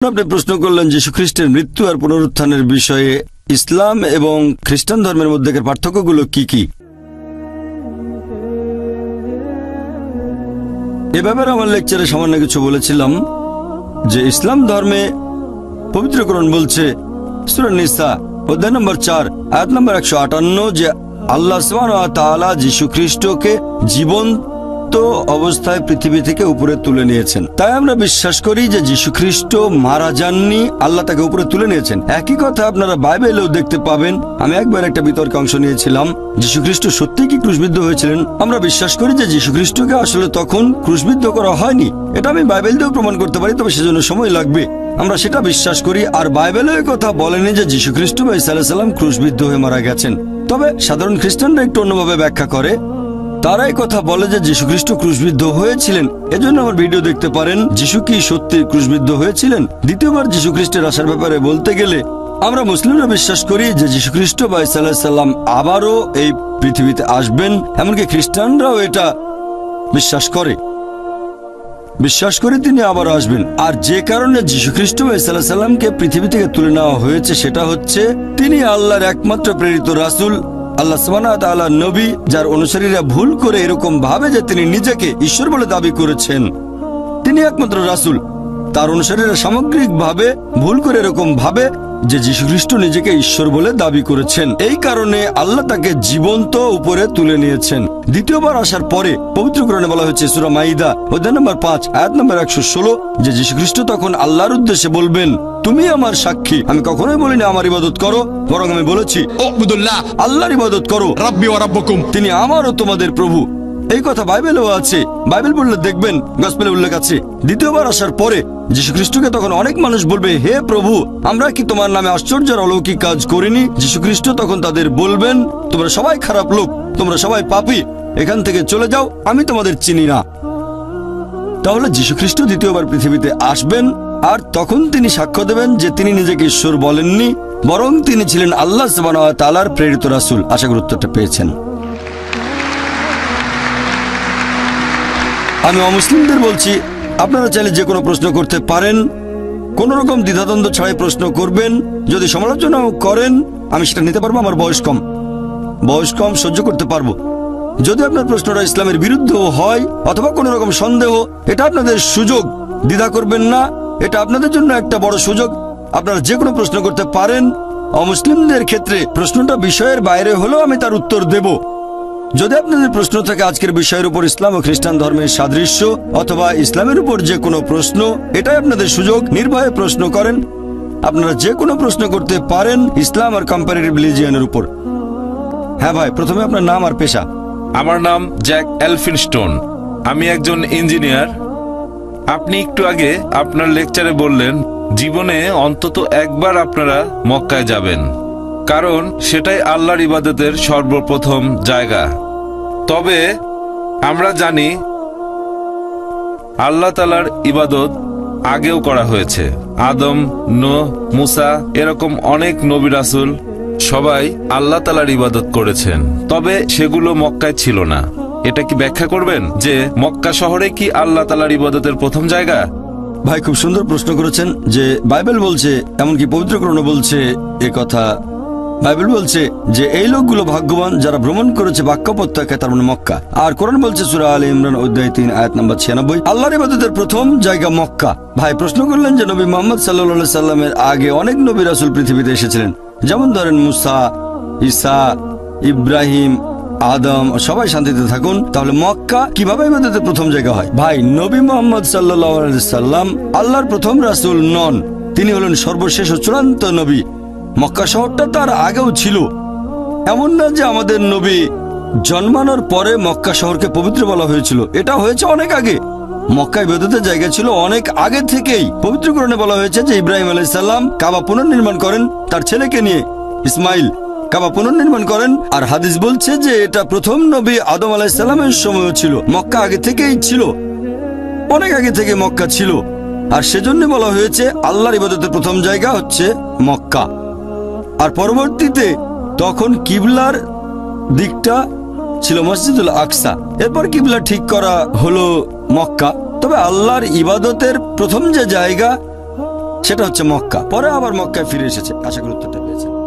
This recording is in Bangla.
আপনি প্রশ্ন করলেন যীশু খ্রিস্টের মৃত্যু আর পুনরুত্থানের বিষয়ে ইসলাম এবং খ্রিস্টান ধর্মের মধ্যেকার পার্থক্যগুলো কি কি। এ ব্যাপারে আমার লেকচারে সামান্য কিছু বলেছিলাম যে ইসলাম ধর্মে পবিত্র কোরআন বলছে সূরা নিসা অধ্যায় নম্বর 4 আয়াত নম্বর 158 যে আল্লাহ সুবহানাহু ওয়া তাআলা যীশু খ্রিস্টকে জীবন্ত অবস্থায় পৃথিবী থেকে উপরে তুলে নিয়েছেন। তাই আমরা বিশ্বাস করি যে যীশু খ্রিস্ট মারা যাননি, আল্লাহ তাকে উপরে তুলে নিয়েছেন। একই কথা আপনারা বাইবেলেও দেখতে পাবেন। আমি একবার একটা বিতর্কে অংশ নিয়েছিলাম যীশু খ্রিস্ট সত্যিই কি ক্রুশবিদ্ধ হয়েছিলেন। আমরা বিশ্বাস করি যে যীশু খ্রিস্টকে আসলে তখন ক্রুশবিদ্ধ করা হয়নি। এটা আমি বাইবেল দিয়েও প্রমাণ করতে পারি, তবে সেজন্য সময় লাগবে। আমরা সেটা বিশ্বাস করি। আর বাইবেলে কথা বলেনি যে যীশু খ্রিস্ট বা ঈসা আলাইহিস সালাম ক্রুশবিদ্ধ হয়ে মারা গেছেন। তবে সাধারণ খ্রিস্টানরা একটু অন্যভাবে ব্যাখ্যা করে। তারা এই কথা বলে যে যীশু খ্রিস্ট ক্রুশবিদ্ধ হয়েছিলেন। এজন্য আমার ভিডিও দেখতে পারেন যীশু কি সত্যি ক্রুশবিদ্ধ হয়েছিলেন। দ্বিতীয়বার যীশু খ্রিস্টের আসার ব্যাপারে বলতে গেলে আমরা মুসলিমরা বিশ্বাস করি যে যীশু খ্রিস্ট বা ঈসা আলাইহিস সালাম আবারও এই পৃথিবীতে আসবেন। এমনকি খ্রিস্টানরাও এটা বিশ্বাস করে তিনি আবার আসবেন। আর যে কারণে যীশু খ্রিস্ট বা ঈসা আলাইহিস সালামকে পৃথিবী থেকে তুলে নেওয়া হয়েছে সেটা হচ্ছে তিনি আল্লাহর একমাত্র প্রেরিত রাসূল, আল্লাহ সুবহানাহু ওয়া তাআলা নবী, যার অনুসারীরা ভুল করে এরকম ভাবে যে তিনি নিজেকে ঈশ্বর বলে দাবি করেছেন। তিনি একমাত্র রাসূল, তার অনুসারীরা সামগ্রিকভাবে ভুল করে এরকম ভাবে যে যীশু খ্রিস্ট নিজেকে ঈশ্বর বলে দাবি করেছেন। এই কারণে আল্লাহ তাকে জীবন্ত উপরে তুলে নিয়েছেন। দ্বিতীয়বার আসার পরে পবিত্র কোরআনে বলা হয়েছে সূরা মাইদা অধ্যায় নম্বর 5 আয়াত নম্বর 116 যে যীশু খ্রিস্ট তখন আল্লাহর উদ্দেশ্যে বলবেন, তুমি আমার সাক্ষী, আমি কখনোই বলিনি আমার ইবাদত করো, বরং আমি বলেছি আল্লাহর ইবাদত করো, রাব্বি ওয়া রাব্বুকুম, তিনি আমার ও তোমাদের প্রভু। এই কথা বাইবেলেও আছে। বাইবেল পড়লে দেখবেন গসপেলে উল্লেখ আছে। দ্বিতীয়বার আসার পরে যীশু খ্রিস্টকে তখন অনেক মানুষ বলবে, হে প্রভু, আমরা কি তোমার নামে আশ্চর্যের অলৌকিক কাজ করিনি? যীশু খ্রিস্ট তখন তাদের বলবেন, তোমরা সবাই খারাপ লোক, তোমরা সবাই পাপী, এখান থেকে চলে যাও, আমি তোমাদের চিনি না। তাহলে যীশু খ্রিস্ট দ্বিতীয়বার পৃথিবীতে আসবেন, আর তখন তিনি সাক্ষ্য দেবেন যে তিনি নিজেকে ঈশ্বর বলেননি, বরং তিনি ছিলেন আল্লাহ সুবহানাহু ওয়া তাআলার প্রেরিত রাসূল। আশা করি উত্তরটা পেয়েছেন। আমি অমুসলিমদের বলছি, আপনারা চাইলে যে কোনো প্রশ্ন করতে পারেন, কোন রকম দ্বিধাদ্বন্দ্ব ছাড়াই প্রশ্ন করবেন। যদি সমালোচনাও করেন আমি সেটা নিতে পারবো, আমার বয়স কম, সহ্য করতে পারবো। যদি আপনার প্রশ্নটা ইসলামের বিরুদ্ধেও হয় অথবা কোনো রকম সন্দেহ, এটা আপনাদের সুযোগ, দ্বিধা করবেন না, এটা আপনাদের জন্য একটা বড় সুযোগ। আপনারা যে কোনো প্রশ্ন করতে পারেন। অমুসলিমদের ক্ষেত্রে প্রশ্নটা বিষয়ের বাইরে হলেও আমি তার উত্তর দেব। যদি আপনাদের প্রশ্ন থাকে আজকের বিষয়ের উপর ইসলাম ও খ্রিস্টান ধর্মের সাদৃশ্য অথবা ইসলামের উপর যে কোনো প্রশ্ন, এটাই আপনাদের সুযোগ, নির্ভয়ে প্রশ্ন করেন। আপনারা যে কোনো প্রশ্ন করতে পারেন ইসলাম আর কম্পারেটিভ রিলিজিয়নের উপর। হ্যাঁ ভাই, প্রথমে আপনার নাম আর পেশা। আমার নাম জ্যাক এলফিনস্টোন, আমি একজন ইঞ্জিনিয়ার। আপনি একটু আগে আপনার লেকচারে বললেন জীবনে অন্তত একবার আপনারা মক্কায় যাবেন, কারণ সেটাই আল্লাহর ইবাদতের সর্বপ্রথম জায়গা। তবে আমরা জানি আল্লাহ তাআলার ইবাদত আগেও করা হয়েছে। আদম, নূহ, মুসা, এরকম অনেক নবী রাসূল সবাই আল্লাহ তাআলার ইবাদত করেছেন, তবে সেগুলো মক্কায় ছিল না। এটা কি ব্যাখ্যা করবেন যে মক্কা শহরে কি আল্লাহ তাআলার ইবাদতের প্রথম জায়গা? ভাই, খুব সুন্দর প্রশ্ন করেছেন। যে বাইবেল বলছে, এমনকি পবিত্র কোরআনে বলছে এ কথা। বাইবেল বলছে যে এই লোকগুলো ভাগ্যবান যারা ভ্রমণ করেছে বাক্য প্রত্যাখ্যায়, তার মানে মক্কা। আর কোরআন বলছে সূরা আলে ইমরান অধ্যায় 3 আয়াত নম্বর 96 আল্লাহর ইবাদতের প্রথম জায়গা মক্কা। ভাই প্রশ্ন করলেন যে নবী মুহাম্মদ সাল্লাল্লাহু আলাইহি সাল্লামের আগে অনেক নবী রাসূল পৃথিবীতে এসেছিলেন, যেমন ধরেন মুসা, ঈসা, ইব্রাহিম, আদম, সবাই শান্তিতে থাকুন। তাহলে মক্কা কিভাবে ইবাদতের প্রথম জায়গা হয়? ভাই, নবী মুহাম্মদ সাল্লাল্লাহু আলাইহি সাল্লাম আল্লাহর প্রথম রাসূল নন, তিনি হলেন সর্বশেষ ও চূড়ান্ত নবী। মক্কা শহরটা তার আগেও ছিল। এমন না যে আমাদের নবী জন্মানোর পরে মক্কা শহরকে পবিত্র বলা হয়েছিল, এটা হয়েছে অনেক আগে। মক্কা ইবাদতের জায়গা ছিল অনেক আগে থেকেই। পবিত্র কোরআনে বলা হয়েছে যে ইব্রাহিম আলাইহিস সালাম কাবা পুনর্নির্মাণ করেন, তার ছেলেকে নিয়ে ইসমাইল কাবা পুনর্নির্মাণ করেন। আর হাদিস বলছে যে এটা প্রথম নবী আদম আলাইহিস সালামের সময়ও ছিল। মক্কা আগে থেকেই ছিল, অনেক আগে থেকে মক্কা ছিল। আর সেজন্য বলা হয়েছে আল্লাহর ইবাদতের প্রথম জায়গা হচ্ছে মক্কা। আর পরবর্তীতে তখন কিবলার দিকটা ছিল মসজিদুল আকসা, এরপর কিবলা ঠিক করা হলো মক্কা। তবে আল্লাহর ইবাদতের প্রথম যে জায়গা সেটা হচ্ছে মক্কা। পরে আবার মক্কায় ফিরে এসেছে। আশা করি উত্তরটা পেয়েছেন।